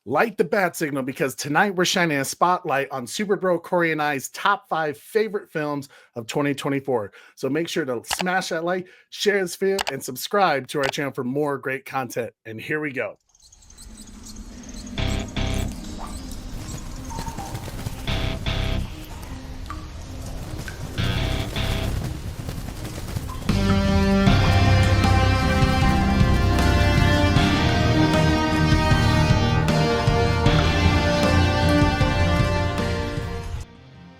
Light the bat signal because tonight we're shining a spotlight on Super Bro Corey and I's top 5 favorite films of 2024. So make sure to smash that like, share this video, and subscribe to our channel for more great content. And here we go.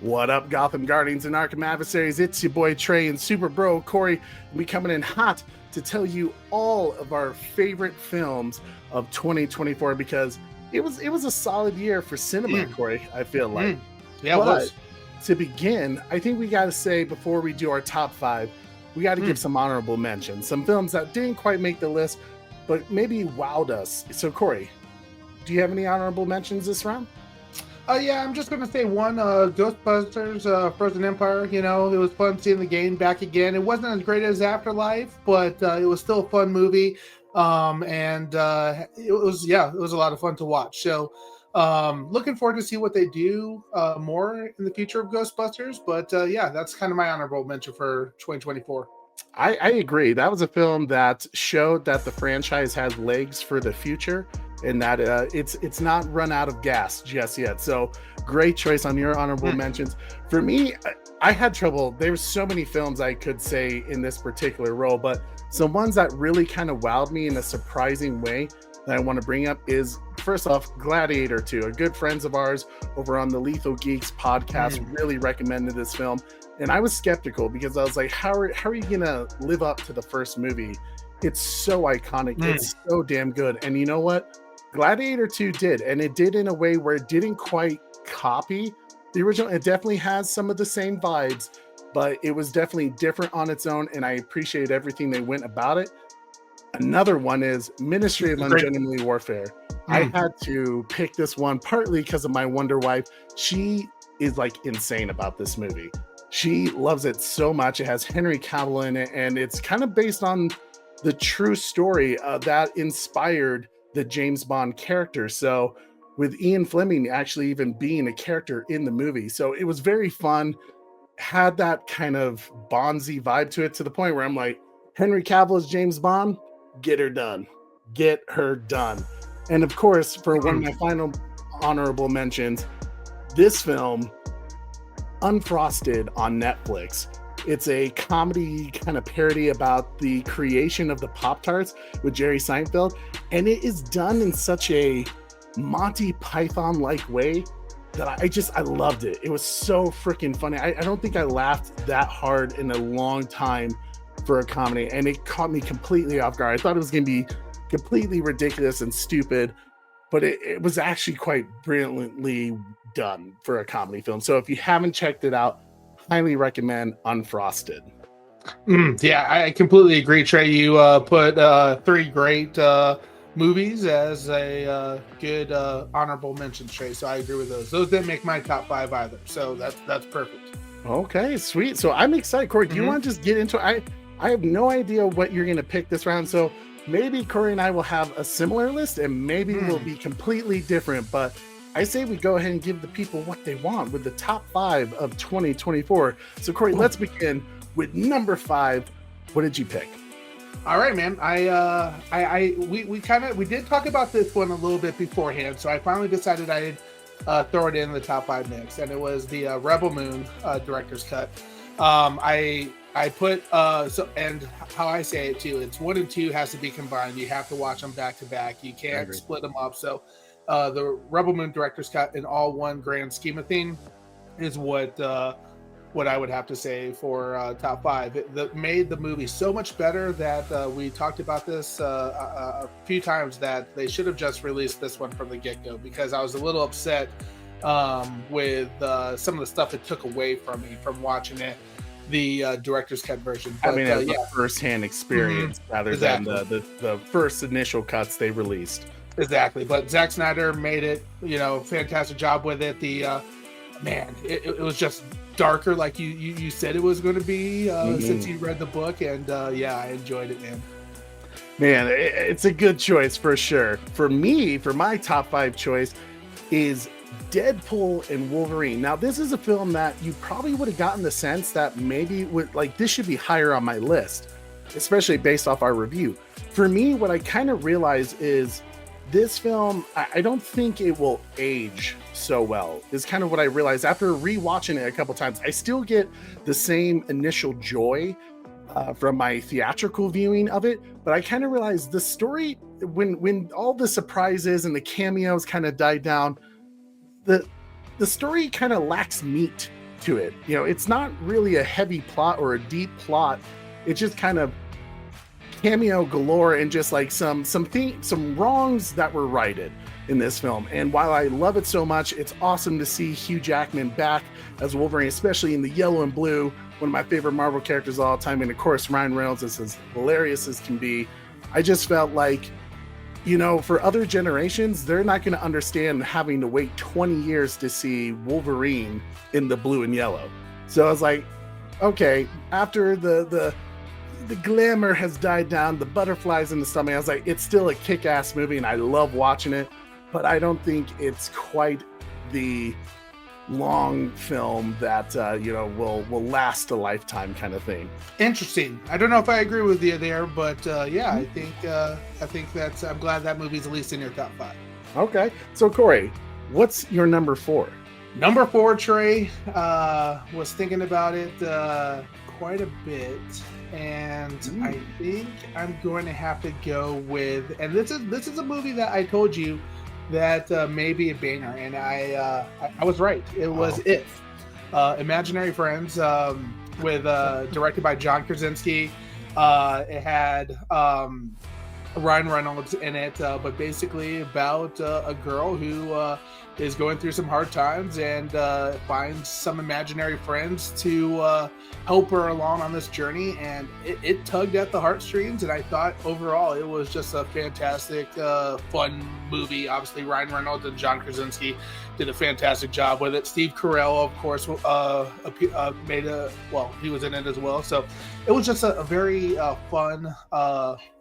What up, Gotham Guardians and Arkham Adversaries? It's your boy Trey and Super Bro Corey. We coming in hot to tell you all of our favorite films of 2024 because it was a solid year for cinema, Corey. I feel like. Yeah, it was. To begin, I think we got to say before we do our top 5, we got to give some honorable mentions. Some films that didn't quite make the list, but maybe wowed us. So, Corey, do you have any honorable mentions this round? Yeah, I'm just going to say one, Ghostbusters, Frozen Empire. You know, it was fun seeing the game back again. It wasn't as great as Afterlife, but it was still a fun movie. It was a lot of fun to watch. So looking forward to see what they do more in the future of Ghostbusters. But yeah, that's kind of my honorable mention for 2024. I agree. That was a film that showed that the franchise has legs for the future and that it's not run out of gas just yet. So great choice on your honorable mentions. For me, I had trouble. There's so many films I could say in this particular role, but some ones that really kind of wowed me in a surprising way that I want to bring up is, first off, Gladiator 2. A good friends of ours over on the Lethal Geeks podcast really recommended this film. And I was skeptical because I was like, how are you going to live up to the first movie? It's so iconic. It's so damn good. And you know what? Gladiator 2 did. And it did in a way where it didn't quite copy the original. It definitely has some of the same vibes, but it was definitely different on its own. And I appreciate everything they went about it. Another one is Ministry of Ungenderly Warfare. I had to pick this one partly because of my Wonder Wife. She is like insane about this movie. She loves it so much. It has Henry Cavill in it, and it's kind of based on the true story that inspired the James Bond character. So with Ian Fleming actually even being a character in the movie. So it was very fun, had that kind of Bondsy vibe to it, to the point where I'm like, Henry Cavill is James Bond, get her done. Get her done. And of course, for one of my final honorable mentions, this film, Unfrosted on Netflix. It's a comedy kind of parody about the creation of the Pop-Tarts with Jerry Seinfeld. And it is done in such a Monty Python-like way that I loved it. It was so freaking funny. I don't think I laughed that hard in a long time for a comedy. And it caught me completely off guard. I thought it was going to be completely ridiculous and stupid, but it was actually quite brilliantly done for a comedy film. So if you haven't checked it out, highly recommend Unfrosted. Yeah, I completely agree, Trey. You put 3 great movies as a good honorable mention, Trey. So I agree with those. Those didn't make my top 5 either. So that's perfect. Okay, sweet. So I'm excited. Corey, do you want to just get into it? I have no idea what you're going to pick this round. So maybe Corey and I will have a similar list and maybe we'll be completely different. But I say we go ahead and give the people what they want with the top 5 of 2024. So Corey, let's begin with number 5. What did you pick? All right, man. We did talk about this one a little bit beforehand, so I finally decided I'd throw it in the top 5 next, and it was the Rebel Moon director's cut. I put and how I say it too, it's 1 and 2 has to be combined. You have to watch them back to back. You can't split them up. So the Rebel Moon director's cut in all one grand scheme of thing is what I would have to say for top 5. It made the movie so much better that we talked about this a few times, that they should have just released this one from the get-go, because I was a little upset with some of the stuff it took away from me from watching it, the director's cut version. But, it was a first-hand experience rather than the first initial cuts they released. Exactly, but Zack Snyder made it, fantastic job with it. It was just darker, like you said it was going to be, since you read the book, and I enjoyed it, man. Man, it's a good choice for sure. For me, for my top 5 choice is Deadpool and Wolverine. Now, this is a film that you probably would have gotten the sense that maybe this should be higher on my list, especially based off our review. For me, what I kind of realize is this film, I don't think it will age so well, is kind of what I realized after rewatching it a couple times. I still get the same initial joy from my theatrical viewing of it, but I kind of realized the story, when all the surprises and the cameos kind of died down, the story kind of lacks meat to it. You know, it's not really a heavy plot or a deep plot. It's just kind of cameo galore and just like some wrongs that were righted in this film. And while I love it so much, it's awesome to see Hugh Jackman back as Wolverine, especially in the yellow and blue, one of my favorite Marvel characters of all time. And of course, Ryan Reynolds is as hilarious as can be. I just felt like, you know, for other generations, they're not going to understand having to wait 20 years to see Wolverine in the blue and yellow. So I was like, okay, after the glamour has died down, the butterflies in the stomach, I was like, it's still a kick-ass movie and I love watching it, but I don't think it's quite the long film that will last a lifetime kind of thing. Interesting. I don't know if I agree with you there, but I think that's, I'm glad that movie's at least in your top 5. Okay, so Corey, what's your number 4? Number 4, Trey, was thinking about it quite a bit, and I think I'm going to have to go with, and this is a movie that I told you that may be a banger, and I was right. It was If, Imaginary Friends, with directed by John Krasinski. It had Ryan Reynolds in it, but basically about a girl who is going through some hard times and finds some imaginary friends to help her along on this journey, and it tugged at the heartstrings, and I thought overall it was just a fantastic fun movie. Obviously Ryan Reynolds and John Krasinski did a fantastic job with it. Steve Carell, of course, he was in it as well, so it was just a very fun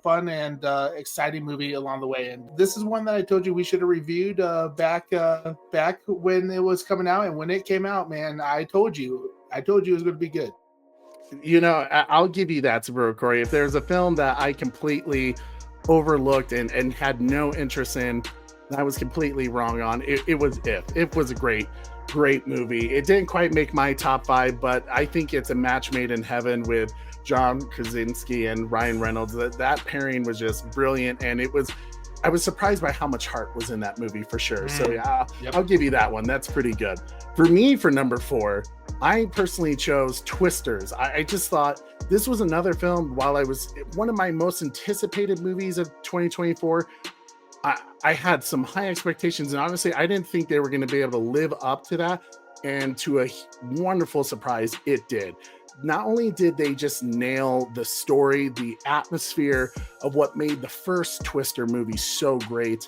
and exciting movie along the way. And this is one that I told you we should have reviewed back when it was coming out, and when it came out, man, I told you it was going to be good. You know, I'll give you that, bro, Corey. If there's a film that I completely overlooked and had no interest in, I was completely wrong on, it was If. It was a great movie. It didn't quite make my top 5, but I think it's a match made in heaven with John Krasinski and Ryan Reynolds. That pairing was just brilliant, and I was surprised by how much heart was in that movie for sure. So yeah, yep. I'll give you that one. That's pretty good. For me, for number 4, I personally chose Twisters. I just thought this was another film, while I was one of my most anticipated movies of 2024, I had some high expectations, and honestly, I didn't think they were going to be able to live up to that. And to a wonderful surprise, it did. Not only did they just nail the story, the atmosphere of what made the first Twister movie so great,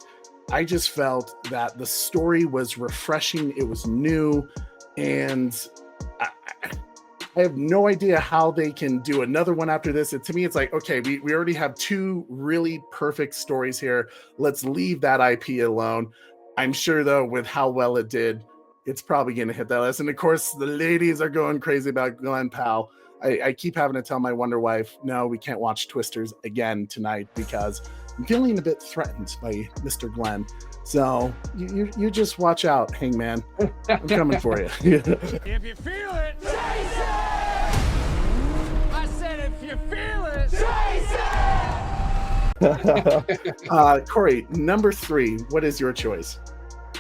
I just felt that the story was refreshing. It was new, and I have no idea how they can do another one after this. And to me, it's like, okay, we already have 2 really perfect stories here. Let's leave that IP alone. I'm sure, though, with how well it did, it's probably going to hit that list. And of course, the ladies are going crazy about Glenn Powell. I keep having to tell my Wonder Wife, no, we can't watch Twisters again tonight because I'm feeling a bit threatened by Mr. Glenn. So you just watch out, Hangman. I'm coming for you. If you feel it, Jason! I said if you feel it, Jason! Corey, number 3, what is your choice?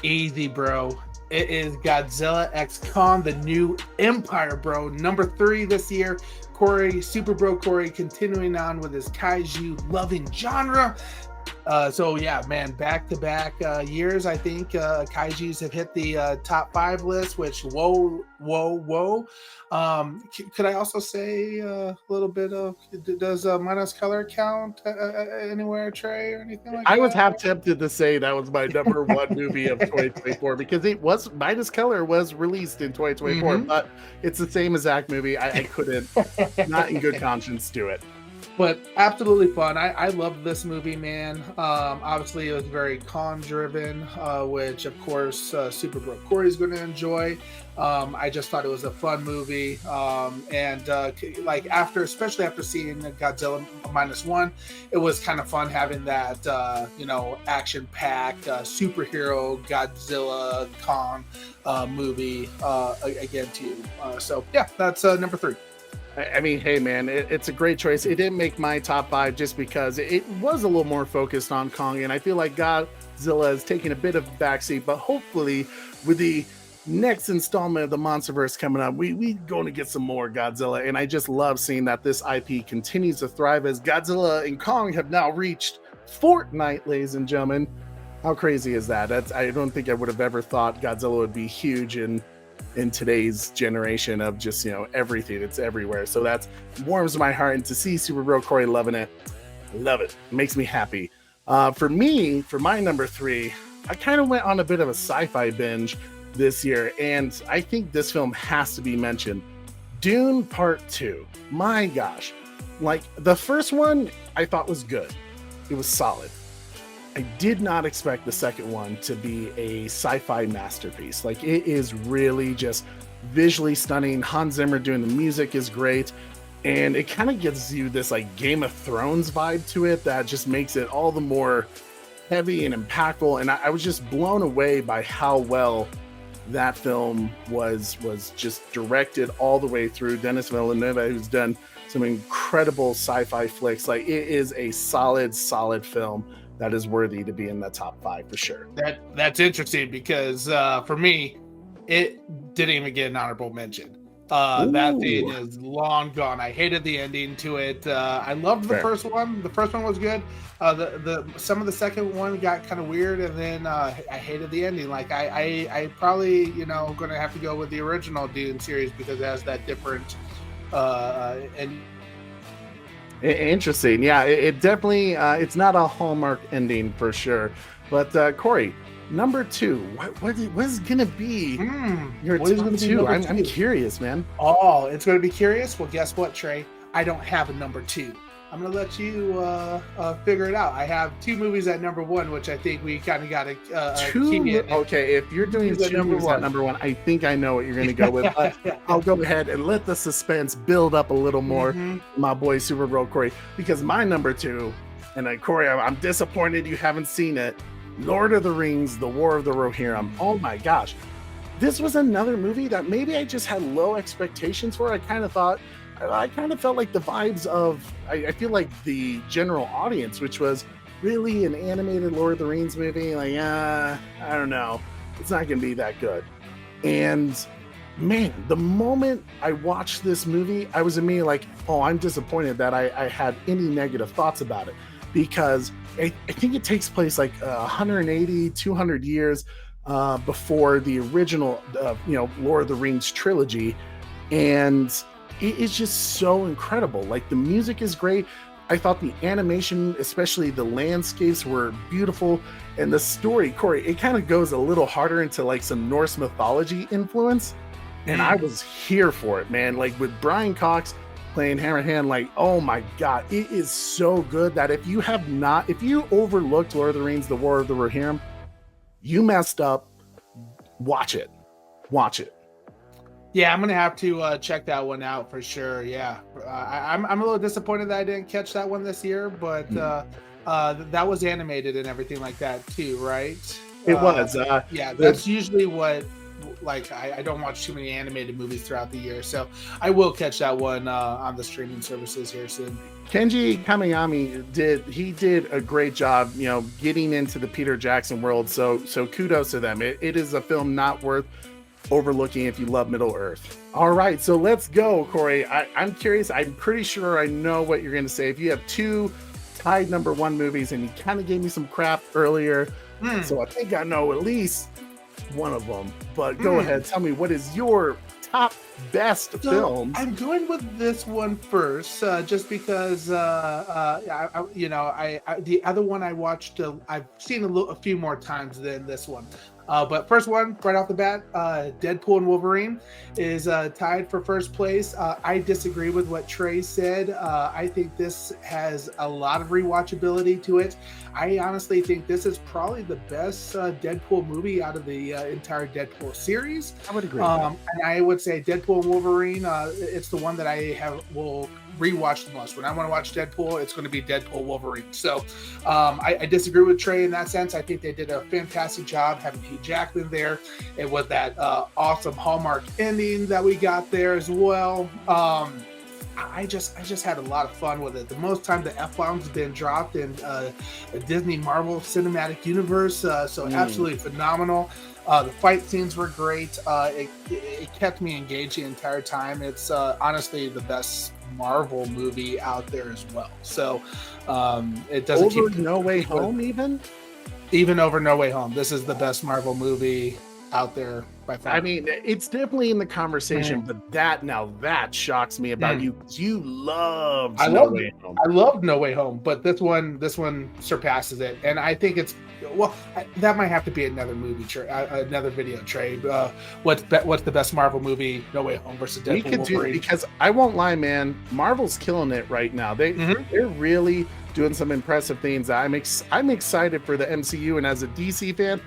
Easy, bro. It is Godzilla X Kong, the New Empire, bro. Number 3 this year. Corey, Super Bro Corey, continuing on with his kaiju loving genre. So yeah, man, back-to-back years, I think kaijus have hit the top 5 list, which whoa. Could I also say a little bit of, does Minus Color count anywhere, Trey, or anything like that? I was half tempted to say that was my number 1 movie of 2024 because it was, Minus Color was released in 2024, but it's the same exact movie. I couldn't, not in good conscience, do it. But absolutely fun. I loved this movie, man. Obviously, it was very con driven, which of course Super Bro Corey's going to enjoy. I just thought it was a fun movie, and like especially after seeing Godzilla -1, it was kind of fun having that action packed superhero Godzilla con movie again too. So yeah, that's number 3. I mean, hey man, it's a great choice. It didn't make my top 5 just because it was a little more focused on Kong, and I feel like Godzilla is taking a bit of a backseat, but hopefully with the next installment of the Monsterverse coming up, we going to get some more Godzilla, and I just love seeing that this IP continues to thrive as Godzilla and Kong have now reached Fortnite, ladies and gentlemen. How crazy is that? I don't think I would have ever thought Godzilla would be huge in today's generation of just everything. It's everywhere, so that warms my heart, and to see Super Bro Corey loving it, I love it. It makes me happy. For my number 3, I kind of went on a bit of a sci-fi binge this year, and I think this film has to be mentioned. Dune Part 2. My gosh, like the first one I thought was good, it was solid. I did not expect the second one to be a sci-fi masterpiece. Like, it is really just visually stunning. Hans Zimmer doing the music is great, and it kind of gives you this like Game of Thrones vibe to it that just makes it all the more heavy and impactful. And I was just blown away by how well that film was just directed all the way through. Denis Villeneuve, who's done some incredible sci-fi flicks. Like, it is a solid film that is worthy to be in the top 5 for sure. That's interesting because for me, it didn't even get an honorable mention. That thing is long gone. I hated the ending to it. I loved the first one. The first one was good. Some of the second one got kind of weird, and then I hated the ending. Like I probably going to have to go with the original Dune series because it has that different ending. Interesting. Yeah, it definitely it's not a Hallmark ending for sure. But Corey, number 2, what is gonna be your top 2? I'm curious, man. Oh, it's gonna be curious. Well, guess what, Trey? I don't have a number 2. I'm gonna let you figure it out. I have 2 movies at number 1, which I think we kind of got to keep it. Okay, if you're doing 2 movies at number 1, I think I know what you're gonna go with. I'll go ahead and let the suspense build up a little more, my boy Super Bro Corey, because my number 2, and Corey, I'm disappointed you haven't seen it. Lord of the Rings: The War of the Rohirrim. Oh my gosh, this was another movie that maybe I just had low expectations for. I kind of felt like the vibes of, I feel like the general audience, which was really an animated Lord of the Rings movie. Like, I don't know. It's not going to be that good. And man, the moment I watched this movie, I was immediately like, oh, I'm disappointed that I had any negative thoughts about it, because I think it takes place like 180, 200 years before the original, Lord of the Rings trilogy. And it is just so incredible. Like, the music is great. I thought the animation, especially the landscapes, were beautiful. And the story, Corey, it kind of goes a little harder into like some Norse mythology influence. And I was here for it, man. Like, with Brian Cox playing Hammerhand, like, oh my God, it is so good that if you overlooked Lord of the Rings: The War of the Rohirrim, you messed up. Watch it. Yeah, I'm gonna have to check that one out for sure. Yeah, I'm a little disappointed that I didn't catch that one this year, but that was animated and everything like that too, right? It was. Yeah, that's usually what. Like, I don't watch too many animated movies throughout the year, so I will catch that one on the streaming services here soon. Kenji Kamiyami did a great job, getting into the Peter Jackson world. So kudos to them. It is a film not worth overlooking if you love Middle Earth. All right, so let's go, Corey. I'm curious. I'm pretty sure I know what you're going to say. If you have 2 tied number 1 movies, and you kind of gave me some crap earlier, so I think I know at least one of them. But go ahead, tell me, what is your top best So films. I'm going with this one first, just because the other one I watched, I've seen a few more times than this one. But first one, right off the bat, Deadpool and Wolverine is tied for first place. I disagree with what Trey said. I think this has a lot of rewatchability to it. I honestly think this is probably the best Deadpool movie out of the entire Deadpool series. I would agree. And I would say Deadpool and Wolverine, it's the one that will rewatch the most. When I want to watch Deadpool, it's going to be Deadpool Wolverine. So I disagree with Trey in that sense. I think they did a fantastic job having Hugh Jackman there. It was that awesome Hallmark ending that we got there as well. I just had a lot of fun with it. The most time the F-bombs have been dropped in a Disney Marvel Cinematic Universe. So absolutely phenomenal. The fight scenes were great. It kept me engaged the entire time. It's honestly the best Marvel movie out there as well. So it doesn't over No Way Home, even over No Way Home. This is the best Marvel movie out there by far. I mean, it's definitely in the conversation, but that shocks me about you. You loved No Way Home. I loved No Way Home, but this one surpasses it, and I think it's that might have to be another movie, another video, Trey. What's the best Marvel movie? No Way Home versus Deadpool. We could Wolverine. do, because I won't lie, man. Marvel's killing it right now. They're really doing some impressive things. I'm excited for the MCU, and as a DC fan,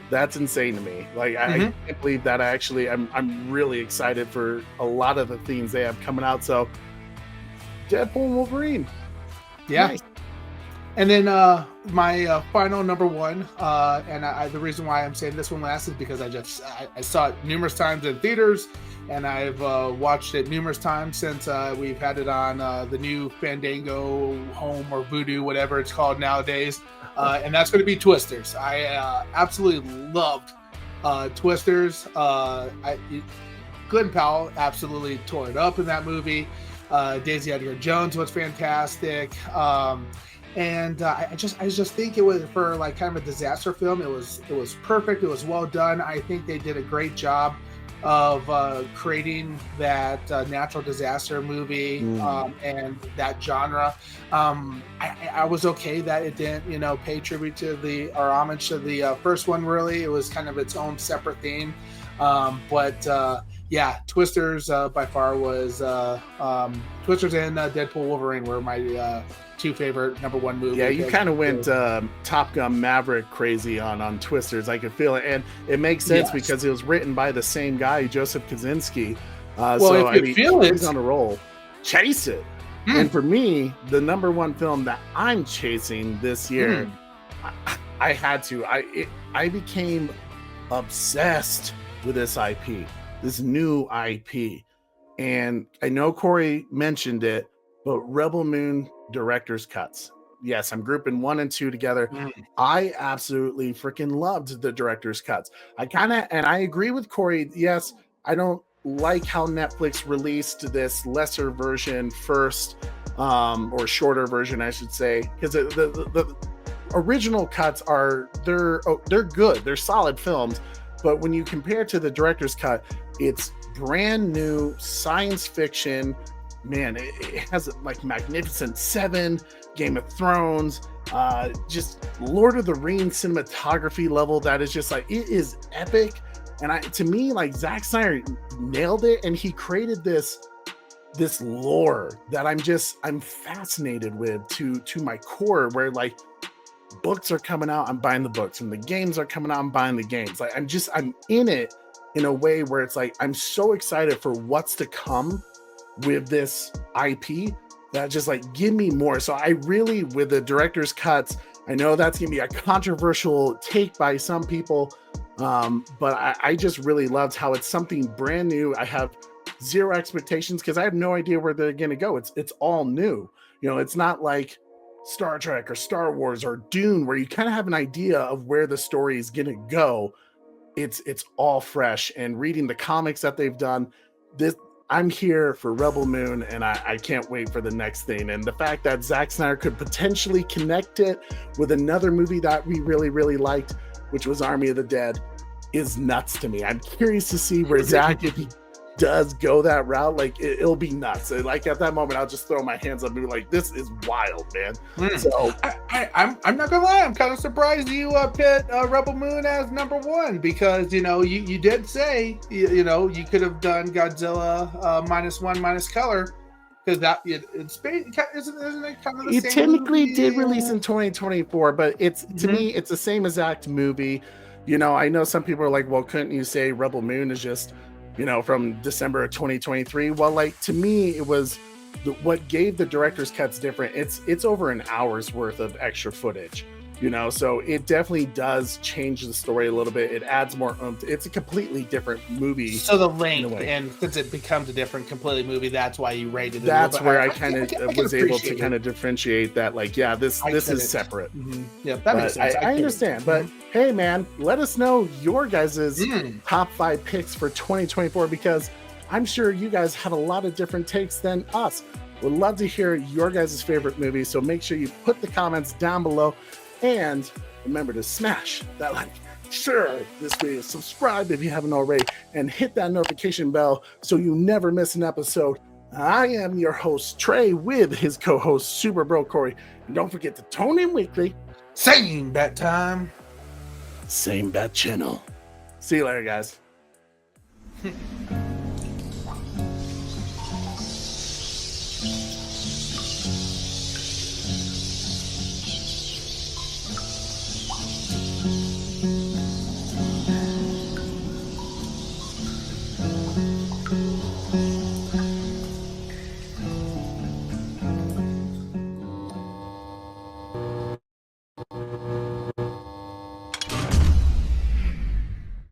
that's insane to me. Like I can't believe that. I'm really excited for a lot of the things they have coming out. So Deadpool and Wolverine. Yeah. Nice. And then my final number one, and the reason why I'm saying this one last is because I saw it numerous times in theaters, and I've watched it numerous times since we've had it on the new Fandango Home or Vudu, whatever it's called nowadays. And that's going to be Twisters. I absolutely loved Twisters. Glenn Powell absolutely tore it up in that movie. Daisy Edgar-Jones was fantastic. And I just think it was, for like kind of a disaster film, it was perfect. It was well done. I think they did a great job of creating that natural disaster movie and that genre. I was okay that it didn't, pay tribute to or homage to the first one. Really, it was kind of its own separate theme. But Twisters by far was Twisters and Deadpool Wolverine were my two favorite number one movies. Yeah, you kind of went Top Gun Maverick crazy on Twisters. I could feel it, and it makes sense because it was written by the same guy, Joseph Kosinski. He's on a roll. Chase it. And for me, the number one film that I'm chasing this year, I had to. I became obsessed with this IP, this new IP, and I know Corey mentioned it, but Rebel Moon director's cuts. Yes, I'm grouping 1 and 2 together. I absolutely freaking loved the director's cuts. I agree with Corey. Yes, I don't like how Netflix released this lesser version first, or shorter version, I should say, because the original cuts they're good. They're solid films, but when you compare to the director's cut, it's brand new science fiction. Man, it has like Magnificent Seven, Game of Thrones, just Lord of the Rings cinematography level that is just like, it is epic. And to me, like, Zack Snyder nailed it, and he created this lore that I'm fascinated with to my core, where like books are coming out, I'm buying the books, and the games are coming out, I'm buying the games. Like I'm in it in a way where it's like, I'm so excited for what's to come with this IP that just like, give me more. So I really, with the director's cuts, I know that's gonna be a controversial take by some people, but I just really loved how it's something brand new. I have zero expectations because I have no idea where they're gonna go. It's all new. It's not like Star Trek or Star Wars or Dune, where you kind of have an idea of where the story is gonna go. It's all fresh, and reading the comics that they've done, I'm here for Rebel Moon, and I can't wait for the next thing. And the fact that Zack Snyder could potentially connect it with another movie that we really, really liked, which was Army of the Dead, is nuts to me. I'm curious to see where Zack, does go that route, like it'll be nuts. Like at that moment, I'll just throw my hands up and be like, "This is wild, man." So I'm not gonna lie, I'm kind of surprised you pit Rebel Moon as number one, because you did say you could have done Godzilla -1 minus color, because that isn't it kind of the it same technically movie? did release in 2024, but it's to me it's the same exact movie. I know some people are like, well, couldn't you say Rebel Moon is just from December of 2023? Well, like, to me, it was what gave the director's cuts different. It's over an hour's worth of extra footage, so it definitely does change the story a little bit. It adds more oomph. It's a completely different movie. So the length, and since it becomes a different completely movie, that's why you rated it. That's where I kind of was able to kind of differentiate that, like, yeah, this is separate. Yeah, that makes sense. I understand, but hey, man, let us know your guys' top 5 picks for 2024, because I'm sure you guys have a lot of different takes than us. Would love to hear your guys' favorite movie, so make sure you put the comments down below, and remember to smash that like, share this video, subscribe if you haven't already, and hit that notification bell so you never miss an episode. I am your host, Trey, with his co-host, Super Bro Corey. And don't forget to tune in weekly. Same bat time. Same bat channel. See you later, guys.